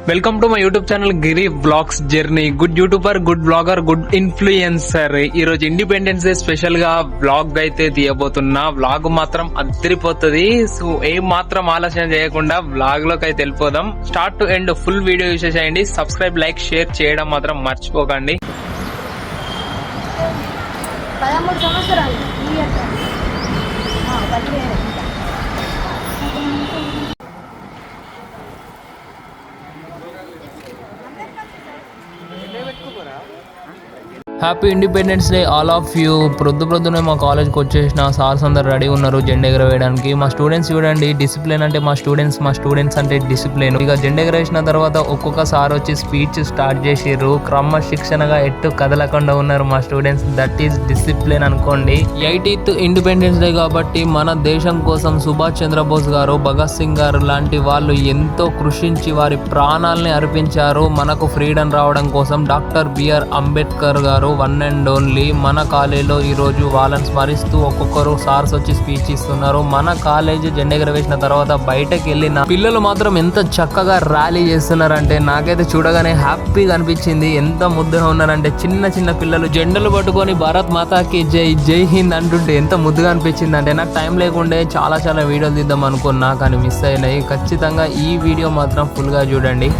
Welcome to my YouTube channel Giri vlogs journey. Good YouTuber, good blogger, good influencer. ఈ రోజు independence day special గా vlog అయితే తీయబోతున్నా. Vlog మాత్రం అదిరిపోతుంది. So ఏం మాత్రం ఆలస్యం చేయకుండా వ్లాగ్ లోకి అయితే వెళ్ళిపోదాం. Start to end full video చూసేసేయండి. సబ్స్క్రైబ్, లైక్, షేర్ చేయడం మాత్రం మర్చిపోకండి. 13 సంవత్సరాలు happy independence day all of you. ప్రొద్దునే మా కాలేజ్కి వచ్చేసిన సార్స్ అందరు రెడీ ఉన్నారు జెండా ఎగరవేయడానికి. మా స్టూడెంట్స్ చూడండి, డిసిప్లిన్ అంటే మా స్టూడెంట్స్ అంటే డిసిప్లిన్. ఇక జెండా ఎగరేసిన తర్వాత ఒక్కొక్క సార్ వచ్చి స్పీచ్ స్టార్ట్ చేసిర్రు. క్రమశిక్షణగా ఎట్టు కదలకుండా ఉన్నారు మా స్టూడెంట్స్. దట్ ఈస్ డిసిప్లిన్ అనుకోండి. 80th ఇండిపెండెన్స్ డే కాబట్టి మన దేశం కోసం సుభాష్ చంద్రబోస్ గారు, భగత్ సింగ్ గారు లాంటి వాళ్ళు ఎంతో కృషించి వారి ప్రాణాలని అర్పించారు మనకు ఫ్రీడమ్ రావడం కోసం. డాక్టర్ బిఆర్ అంబేద్కర్ గారు వన్ అండ్ ఓన్లీ. మన కాలేజీలో ఈ రోజు వాళ్ళని స్మరిస్తూ ఒక్కొక్కరు సార్స్ వచ్చి స్పీచ్ ఇస్తున్నారు. మన కాలేజీ జెండా ఎగరవేసిన తర్వాత బయటకు వెళ్ళిన పిల్లలు మాత్రం ఎంత చక్కగా ర్యాలీ చేస్తున్నారంటే నాకైతే చూడగానే హ్యాపీగా అనిపించింది. ఎంత ముద్దుగా ఉన్నారంటే చిన్న పిల్లలు జెండలు పట్టుకొని భారత్ మాతాకి జై జై హింద్ అంటుంటే ఎంత ముద్దుగా అనిపించింది అంటే నాకు టైం లేకుండే చాలా వీడియోలు తీద్దాం అనుకున్నా, కానీ మిస్ అయినాయి. ఖచ్చితంగా ఈ వీడియో మాత్రం ఫుల్ గా చూడండి.